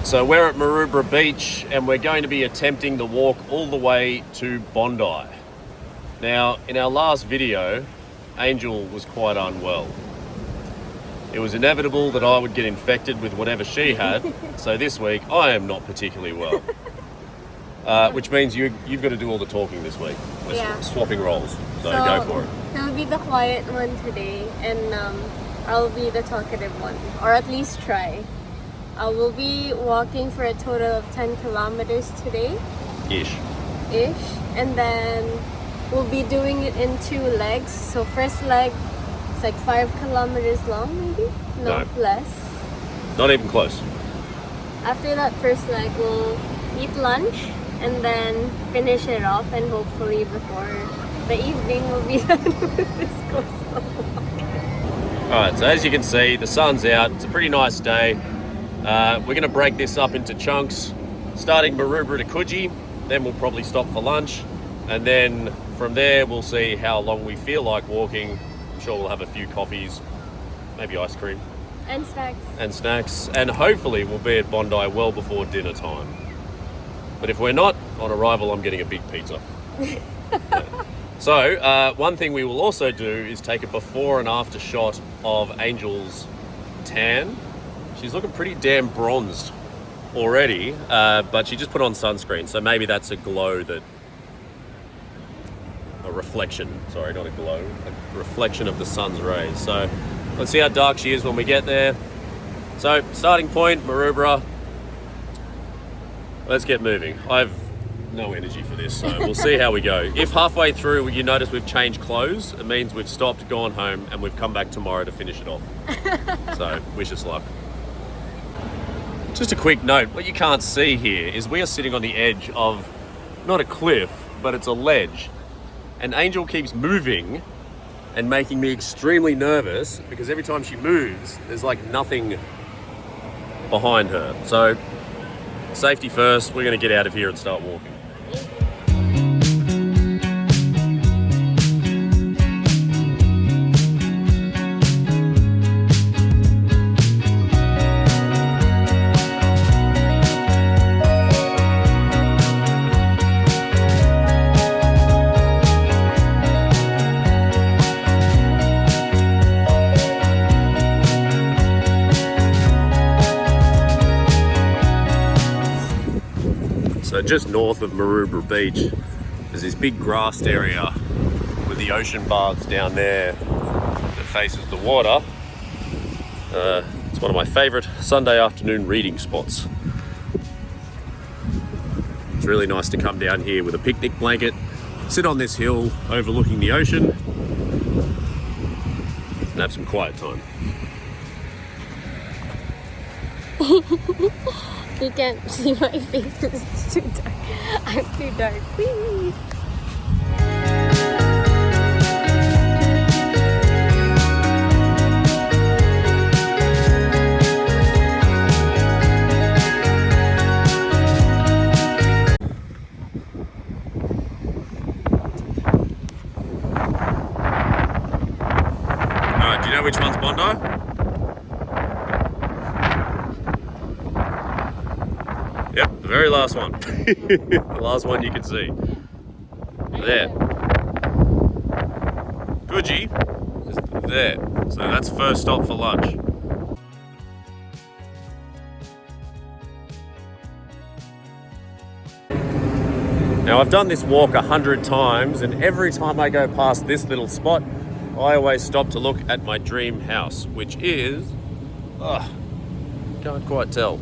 So we're at Maroubra Beach and we're going to be attempting the walk all the way to Bondi. Now, in our last video, Angel was quite unwell. It was inevitable that I would get infected with whatever she had, so this week I am not particularly well. Which means you've got to do all the talking this week. We're swapping roles, so go for it. He'll be the quiet one today, and I'll be the talkative one, or at least try. I will be walking for a total of 10 kilometers today. Ish. And then we'll be doing it in 2 legs. So first leg, it's like 5 kilometers long maybe? No, less. Not even close. After that first leg, we'll eat lunch and then finish it off, and hopefully before the evening we'll be done with this coastal walk. Alright, so as you can see, the sun's out. It's a pretty nice day. We're going to break this up into chunks, starting Maroubra to Coogee, then we'll probably stop for lunch, and then from there we'll see how long we feel like walking. I'm sure we'll have a few coffees, maybe ice cream. And snacks. And hopefully we'll be at Bondi well before dinner time. But if we're not, on arrival I'm getting a big pizza. So, one thing we will also do is take a before and after shot of Angel's tan. She's looking pretty damn bronzed already, but she just put on sunscreen, so maybe that's a glow a reflection of the sun's rays. So let's see how dark she is when we get there. So starting point, Maroubra. Let's get moving. I've no energy for this, so we'll see how we go. If halfway through you notice we've changed clothes, it means we've stopped, gone home, and we've come back tomorrow to finish it off. So wish us luck. Just a quick note, what you can't see here is we are sitting on the edge of not a cliff, but it's a ledge. And Angel keeps moving and making me extremely nervous because every time she moves, there's like nothing behind her. So safety first, we're gonna get out of here and start walking. So just north of Maroubra Beach, there's this big grassed area with the ocean baths down there that faces the water. It's one of my favourite Sunday afternoon reading spots. It's really nice to come down here with a picnic blanket, sit on this hill overlooking the ocean, and have some quiet time. You can't see my face because it's too dark. I'm too dark. Whee! Alright, do you know which one's Bondi? Yep, the very last one. The last one you can see. There. Coogee is there. So that's first stop for lunch. Now I've done this walk 100 times, and every time I go past this little spot, I always stop to look at my dream house, which is, can't quite tell.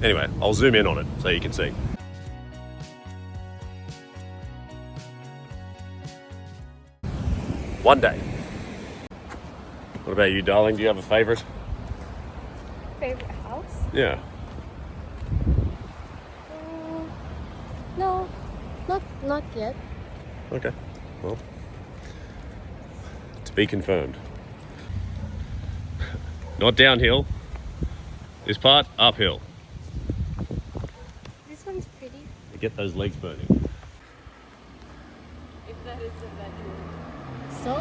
Anyway, I'll zoom in on it so you can see. One day. What about you, darling? Do you have a favourite? Favorite house? Yeah. No, not yet. Okay. Well, to be confirmed. Not downhill. This part, uphill. This one's pretty. To get those legs burning. If that is the bedroom. So...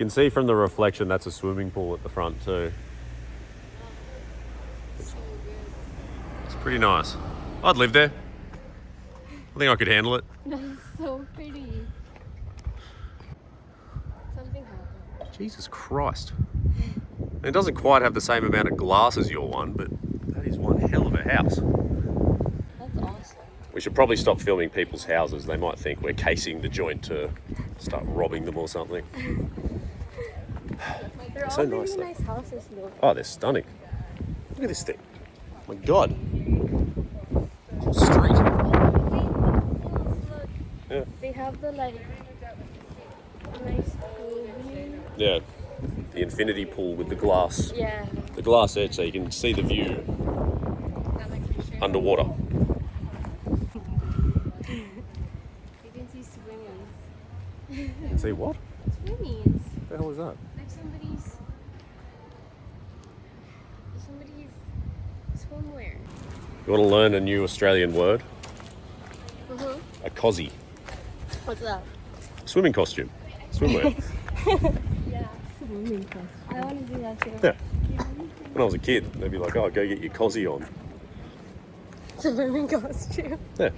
can see from the reflection that's a swimming pool at the front too. So good. It's pretty nice. I'd live there. I think I could handle it. That's so pretty. Something happened. Jesus Christ. It doesn't quite have the same amount of glass as your one, but that is one hell of a house. That's awesome. We should probably stop filming people's houses. They might think we're casing the joint to start robbing them or something. They're all so really nice, though. nice houses though. Oh, they're stunning. Look at this thing. Oh my God. Whole street. Look, Yeah. they have the like nice pool. Yeah. The infinity pool with the glass. Yeah. The glass edge so you can see the view underwater. You can see swimmies. See what? Swimmies. What the hell is that? Like somebody's swimwear. You want to learn a new Australian word? Uh-huh. A Coogee. What's that? Swimming costume. Swimwear. Yeah. Swimming costume. I want to do that too. Yeah. When I was a kid, they'd be like, oh, go get your Coogee on. Swimming costume. Yeah.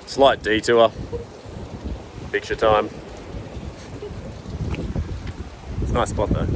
Slight detour. Picture time. It's a nice spot though.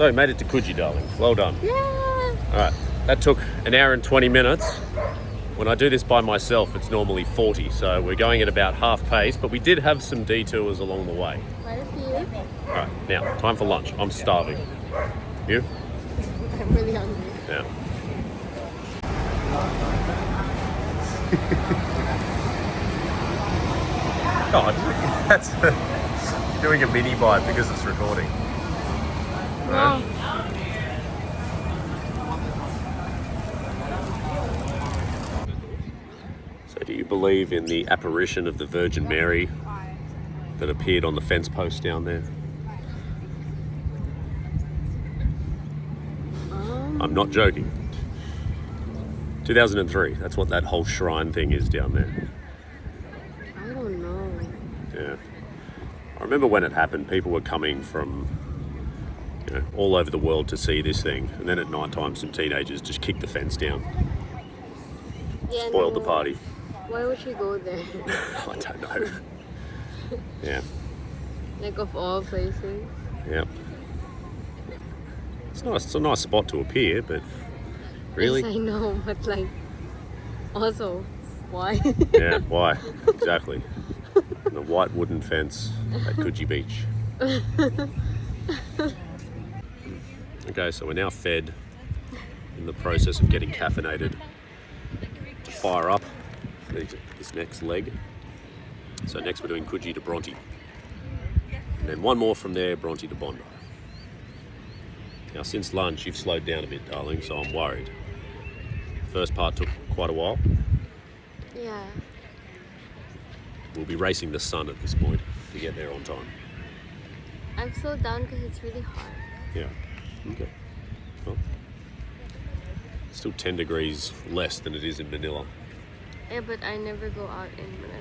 So we made it to Coogee, darling. Well done. Yeah. All right, that took an hour and 20 minutes. When I do this by myself, it's normally 40, so we're going at about half pace, but we did have some detours along the way. Quite a few. All right, now, time for lunch. I'm starving. You? I'm really hungry. Yeah. God, that's doing a mini bite because it's recording. Wow. So do you believe in the apparition of the Virgin Mary that appeared on the fence post down there? I'm not joking. 2003, that's what that whole shrine thing is down there. I don't know. Yeah. I remember when it happened, people were coming from all over the world to see this thing, and then at night time some teenagers just kicked the fence down. Yeah, Spoiled the no. party. Why would you go there? I don't know. Yeah. Like of all places. Yep. It's nice. It's a nice spot to appear, but really? Yes, I know, but like, also, why? Yeah, why? Exactly. And the white wooden fence at Coogee Beach. Okay, so we're now fed, in the process of getting caffeinated to fire up for this next leg. So next we're doing Coogee to Bronte. And then one more from there, Bronte to Bondi. Now since lunch you've slowed down a bit, darling, so I'm worried. First part took quite a while. Yeah. We'll be racing the sun at this point to get there on time. I've slowed down because it's really hot. Yeah. Okay. Well, still 10 degrees less than it is in Manila. Yeah, but I never go out in Manila.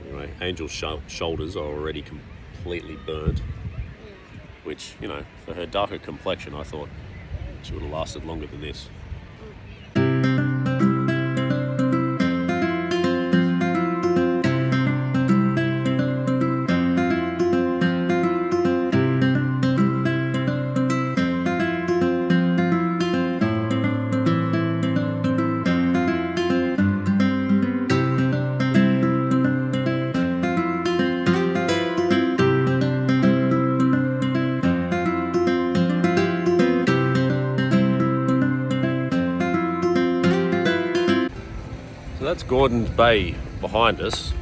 Anyway, Angel's shoulders are already completely burnt, which, you know, for her darker complexion, I thought she would have lasted longer than this. So that's Gordon's Bay behind us.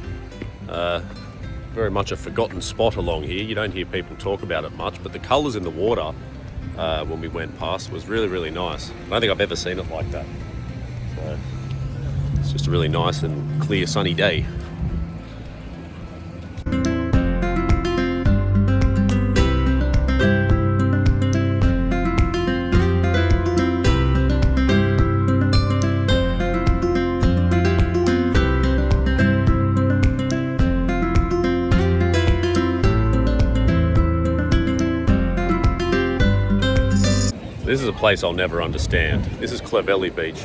Very much a forgotten spot along here. You don't hear people talk about it much, but the colours in the water when we went past was really, really nice. I don't think I've ever seen it like that. So it's just a really nice and clear sunny day. This is a place I'll never understand. This is Clovelly Beach,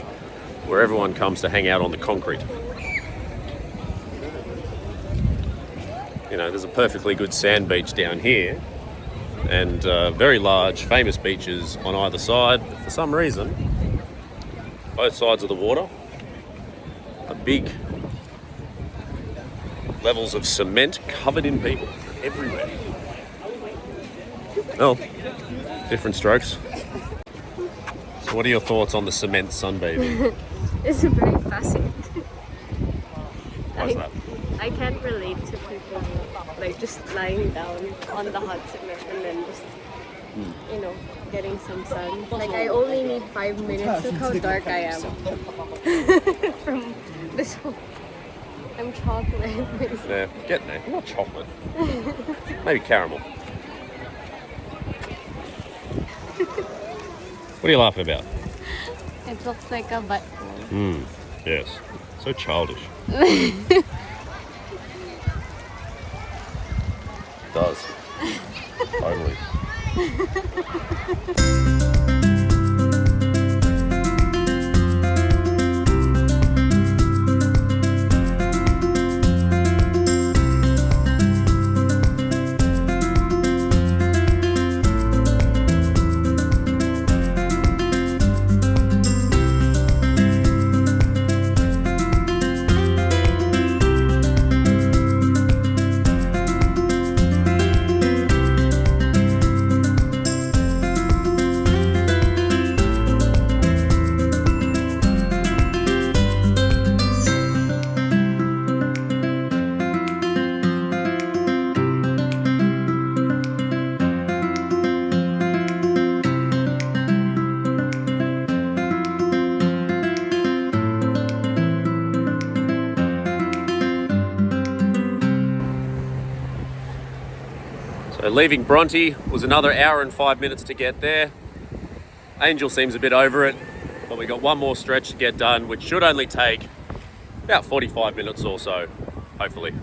where everyone comes to hang out on the concrete. You know, there's a perfectly good sand beach down here, and very large, famous beaches on either side. But for some reason, both sides of the water are big levels of cement covered in people everywhere. Oh, different strokes. So what are your thoughts on the cement sunbathing? It's very fascinating. Why is that? I can't relate to people like just lying down on the hot cement and then just, you know, getting some sun. Like I only need 5 minutes. Look how dark I am from this whole. I'm chocolate. Yeah, getting there. Not chocolate. Maybe caramel. What are you laughing about? It looks like a butthole. Yes. So childish. It does. Totally. So leaving Bronte was another hour and 5 minutes to get there. Angel seems a bit over it, but we got one more stretch to get done, which should only take about 45 minutes or so, hopefully.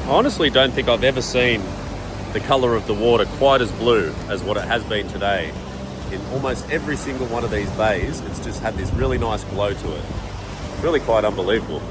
I honestly don't think I've ever seen the colour of the water quite as blue as what it has been today. In almost every single one of these bays, it's just had this really nice glow to it. It's really quite unbelievable.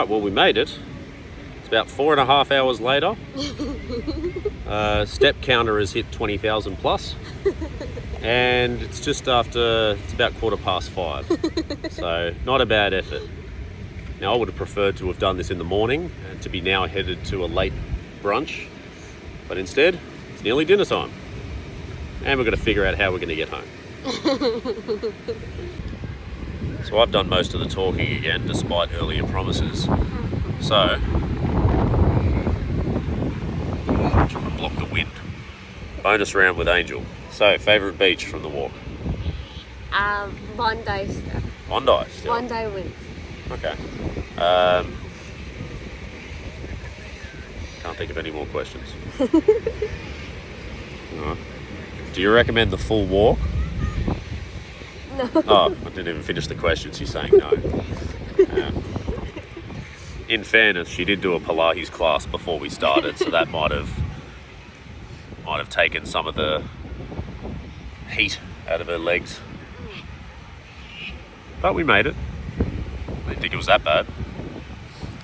Right, well, we made it. It's about 4.5 hours later. Step counter has hit 20,000 plus. And it's just after, it's about 5:15. So, not a bad effort. Now, I would have preferred to have done this in the morning and to be now headed to a late brunch. But instead, it's nearly dinner time. And we're going to figure out how we're going to get home. So I've done most of the talking again, despite earlier promises. So, trying to block the wind. Bonus round with Angel. So, favourite beach from the walk? Bondi stuff. Bondi still? Bondi wins. Okay. Can't think of any more questions. Alright. Do you recommend the full walk? No. Oh, I didn't even finish the question. She's saying no. In fairness, she did do a Pilates class before we started, so that might have taken some of the heat out of her legs. But we made it. I didn't think it was that bad.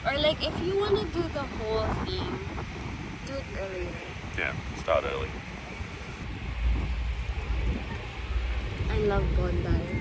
Or like if you want to do the whole thing, do it earlier. Yeah, start early. I love Bondi.